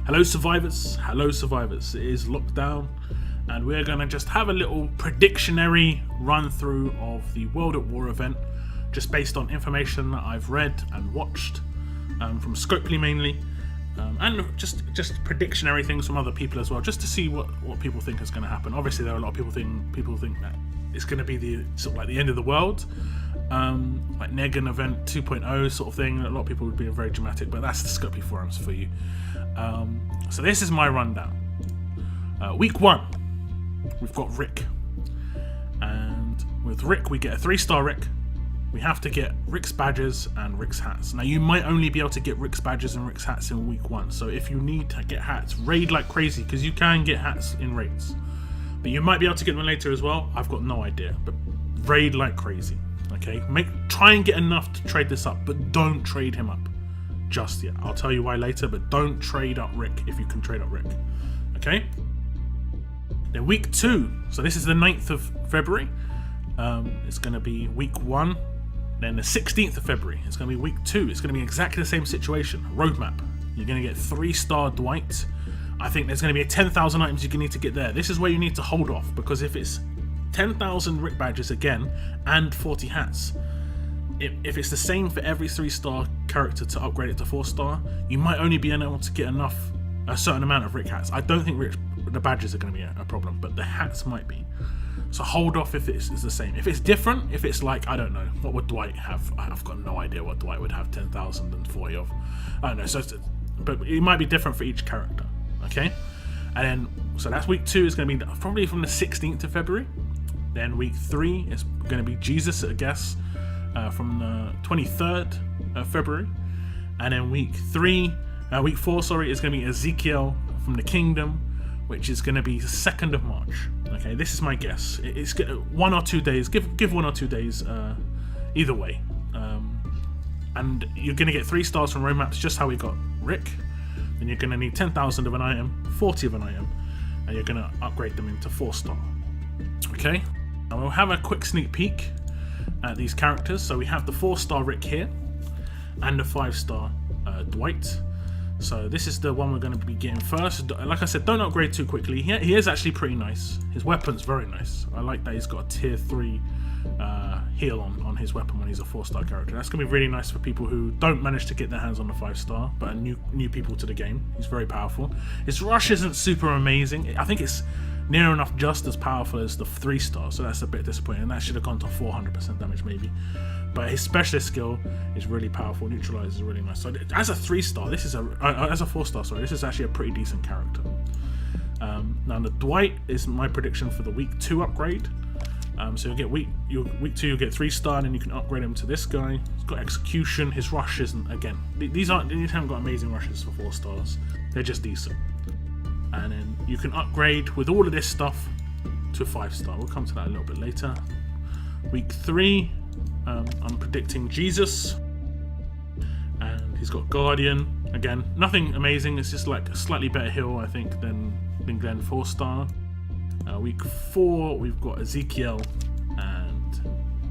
Hello survivors, it is lockdown and we're going to just have a little predictionary run through of the World at War event, just based on information that I've read and watched from Scopely mainly, and just predictionary things from other people as well, just to see what people think is going to happen. Obviously there are a lot of people think that it's going to be the sort of like the end of the world, like Negan event 2.0 sort of thing. A lot of people would be very dramatic, but that's the Scopely forums for you. So this is my rundown. Week 1, we've got Rick, and with Rick we get a 3-star Rick. We have to get Rick's badges and Rick's hats. Now you might only be able to get Rick's badges and Rick's hats in week 1, so if you need to get hats, raid like crazy, because you can get hats in raids, but you might be able to get them later as well. I've got no idea, but raid like crazy. Okay, try and get enough to trade this up, but don't trade him up just yet. I'll tell you why later, but don't trade up Rick if you can trade up Rick. Okay? Then week 2, so this is the 9th of February. It's going to be week 1. Then the 16th of February, it's going to be week 2. It's going to be exactly the same situation. Roadmap. You're going to get 3-star Dwight. I think there's going to be 10,000 items you're going to need to get there. This is where you need to hold off, because if it's 10,000 Rick badges again and 40 hats, if it's the same for every 3-star character to upgrade it to 4-star, you might only be able to get a certain amount of Rick hats. I don't think the badges are going to be a problem, but the hats might be. So hold off if it's the same. If it's different, if it's like, I don't know, what would Dwight have? I've got no idea what Dwight would have 10,040 of. I don't know, but it might be different for each character, okay? And then, so that's week 2 is going to be probably from the 16th of February. Then week 3 is going to be Jesus, I guess, from the 23rd of February. And then week 4 is going to be Ezekiel from the Kingdom, which is going to be the 2nd of March. Okay, this is my guess. It's 1 or 2 days. Give 1 or 2 days either way. And you're going to get 3 stars from roadmaps, just how we got Rick. Then you're going to need 10,000 of an item, 40 of an item, and you're going to upgrade them into 4-star. Okay, and we'll have a quick sneak peek at these characters. So we have the 4-star Rick here, and the 5-star Dwight. So this is the one we're going to be getting first. Like I said, don't upgrade too quickly. He is actually pretty nice. His weapon's very nice. I like that he's got a tier 3 heal on his weapon when he's a 4-star character. That's going to be really nice for people who don't manage to get their hands on the 5-star, but are new people to the game. He's very powerful. His rush isn't super amazing. I think it's near enough just as powerful as the 3-star, so that's a bit disappointing. That should have gone to 400% damage maybe. But his specialist skill is really powerful. Neutralize is really nice. So as a 3-star, this is as a 4-star, sorry, this is actually a pretty decent character. Now the Dwight is my prediction for the week 2 upgrade. So you'll get week 2, you'll get 3-star, and then you can upgrade him to this guy. He's got execution. His rush isn't, again, these haven't got amazing rushes for 4 stars. They're just decent. And then you can upgrade with all of this stuff to 5-star. We'll come to that a little bit later. Week 3, I'm predicting Jesus, and he's got Guardian. Again, nothing amazing. It's just like a slightly better heal, I think, than 4-star. Week 4, we've got Ezekiel, and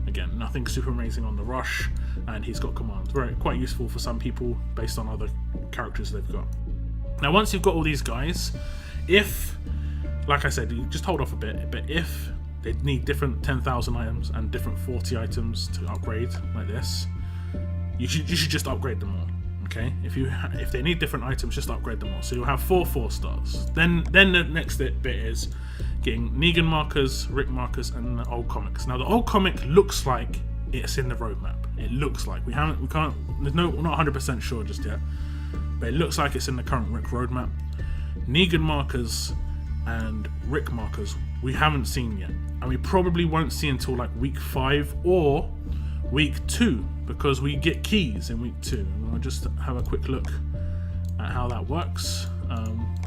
again, nothing super amazing on the rush, and he's got commands. Quite useful for some people based on other characters they've got. Now, once you've got all these guys, if, like I said, you just hold off a bit, but if they need different 10,000 items and different 40 items to upgrade like this, you should just upgrade them all. Okay, if they need different items, just upgrade them all. So you'll have 4 stars. Then the next bit is getting Negan markers, Rick markers, and the old comics. Now the old comic looks like it's in the we're not 100% sure just yet, but it looks like it's in the current Rick roadmap. Negan markers and Rick markers we haven't seen yet, and we probably won't see until like week 5 or week 2, because we get keys in week 2. And I'll just have a quick look at how that works.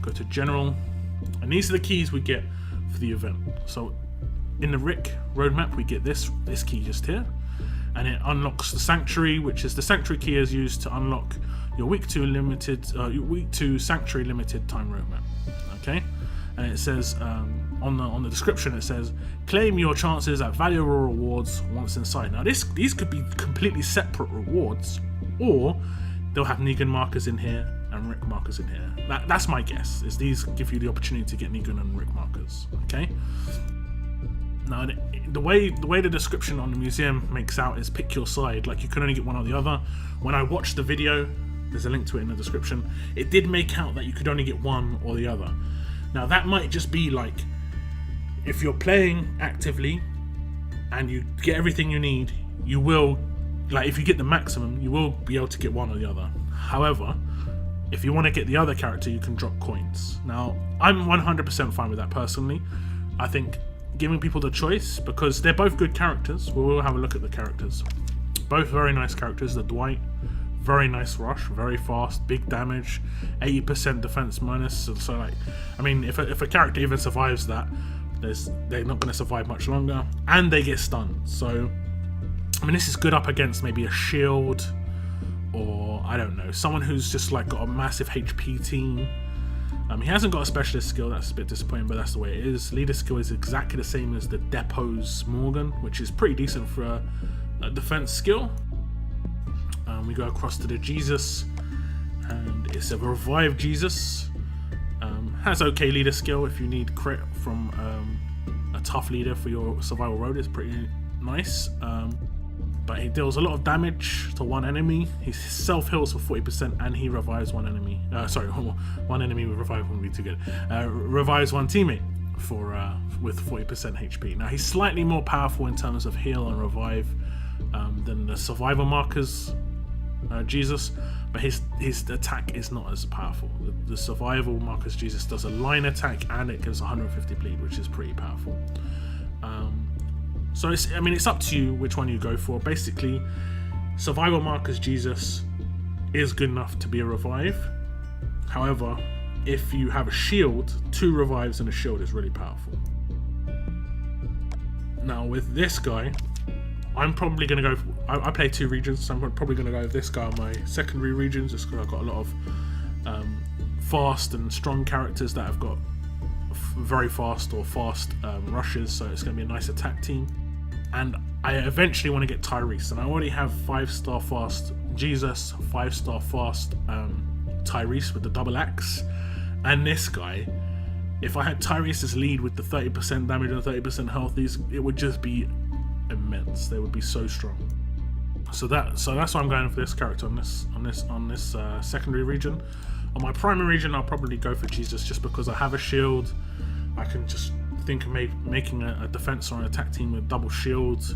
Go to general, and these are the keys we get for the event. So in the Rick roadmap we get this key just here, and it unlocks the sanctuary, which is the sanctuary key is used to unlock your week 2 sanctuary limited time roadmap. Okay, and it says on the description, it says claim your chances at valuable rewards once inside. Now these could be completely separate rewards, or they'll have Negan markers in here and Rick markers in here. That's my guess, is these give you the opportunity to get Negan and Rick markers, okay? Now, the way the description on the museum makes out is pick your side, like you can only get one or the other. When I watched the video, there's a link to it in the description, it did make out that you could only get one or the other. Now, that might just be like, if you're playing actively and you get everything you need, you will, like if you get the maximum, you will be able to get one or the other. However, if you want to get the other character, you can drop coins. Now, I'm 100% fine with that personally. I think giving people the choice, because they're both good characters. We'll have a look at the characters. Both very nice characters. The Dwight, very nice rush, very fast, big damage, 80% defense minus. So like, I mean, if a character even survives that, they're not going to survive much longer, and they get stunned. So, I mean, this is good up against maybe a shield, or I don't know, someone who's just like got a massive HP team. He hasn't got a specialist skill, that's a bit disappointing, but that's the way it is. Leader skill is exactly the same as the Depot's Morgan, which is pretty decent for a defense skill. We go across to the Jesus, and it's a revived Jesus. Has okay leader skill if you need crit from a tough leader for your survival road. It's pretty nice. But he deals a lot of damage to one enemy. He self-heals for 40% and he revives one enemy. Sorry, one enemy with revive wouldn't be too good. Revives one teammate with 40% HP. Now, he's slightly more powerful in terms of heal and revive than the survival markers Jesus, but his attack is not as powerful. The survival markers Jesus does a line attack and it gives 150 bleed, which is pretty powerful. So it's up to you which one you go for. Basically, survival markers Jesus is good enough to be a revive. However, if you have a shield, 2 revives and a shield is really powerful. Now with this guy, I'm probably going to go, I play 2 regions, so I'm probably going to go with this guy on my secondary regions, just because I've got a lot of fast and strong characters that have got very fast or fast rushes, so it's going to be a nice attack team. And I eventually want to get Tyrese, and I already have 5-star fast Jesus, 5-star fast Tyrese with the double axe, and this guy. If I had Tyrese's lead with the 30% damage and 30% health, it would just be immense. They would be so strong. So that's why I'm going for this character on this secondary region. On my primary region, I'll probably go for Jesus just because I have a shield. I can just think of making a defense or an attack team with double shields.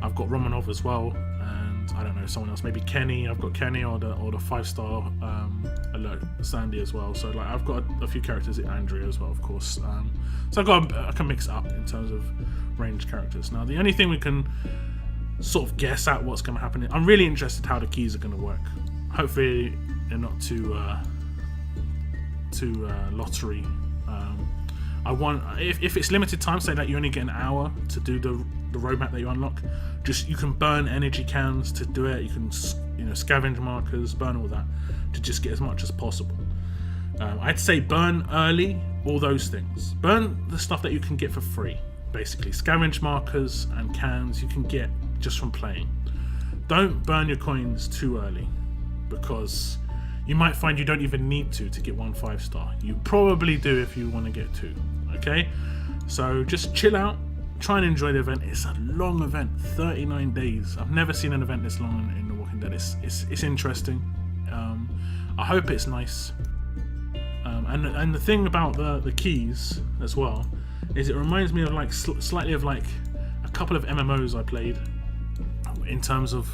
I've got Romanov as well, and I don't know, someone else, maybe Kenny. I've got Kenny or the 5-star alert Sandy as well. So like I've got a few characters, Andrea as well, of course. So I can mix it up in terms of ranged characters. Now the only thing we can sort of guess at what's going to happen. I'm really interested how the keys are going to work. Hopefully they're not too lottery. I want, if it's limited time, say that you only get an hour to do the roadmap that you unlock, just you can burn energy cans to do it. You can scavenge markers, burn all that to just get as much as possible. I'd say burn early, all those things. Burn the stuff that you can get for free, basically. Scavenge markers and cans you can get just from playing. Don't burn your coins too early, because you might find you don't even need to get 1 5-star. You probably do if you want to get 2. Okay, so just chill out, try and enjoy the event. It's a long event, 39 days. I've never seen an event this long in The Walking Dead. It's interesting. I hope it's nice. And the thing about the keys as well is it reminds me of like slightly of like a couple of MMOs I played, in terms of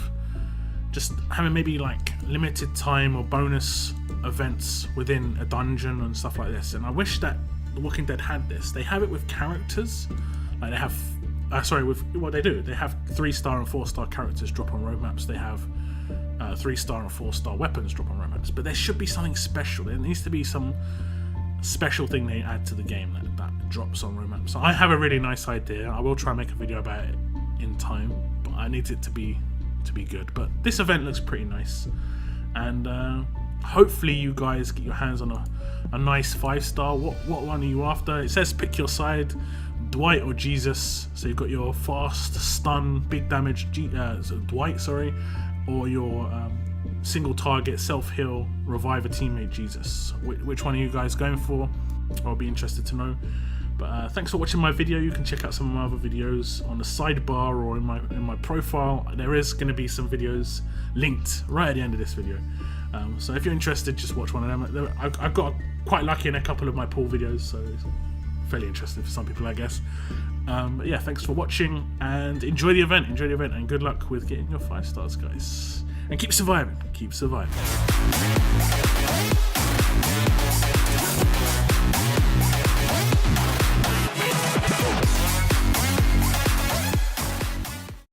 just having maybe like limited time or bonus events within a dungeon and stuff like this. And I wish that The Walking Dead had this. They have it with characters, like they have with what they do. They have 3-star and 4-star characters drop on roadmaps. They have 3-star and 4-star weapons drop on roadmaps. But there should be something special. There needs to be some special thing they add to the game that drops on roadmaps. So I have a really nice idea. I will try and make a video about it in time, but I need it to be good. But this event looks pretty nice, and hopefully you guys get your hands on a nice 5-star. What one are you after? It says pick your side, Dwight or Jesus. So you've got your fast, stun, big damage Dwight, or your single target, self-heal, revive a teammate, Jesus. Which one are you guys going for? I'll be interested to know. But thanks for watching my video. You can check out some of my other videos on the sidebar or in my profile. There is going to be some videos linked right at the end of this video. So if you're interested, just watch one of them. I've got quite lucky in a couple of my pool videos, so it's fairly interesting for some people, I guess. But yeah, thanks for watching and enjoy the event, and good luck with getting your 5 stars, guys. And keep surviving, keep surviving.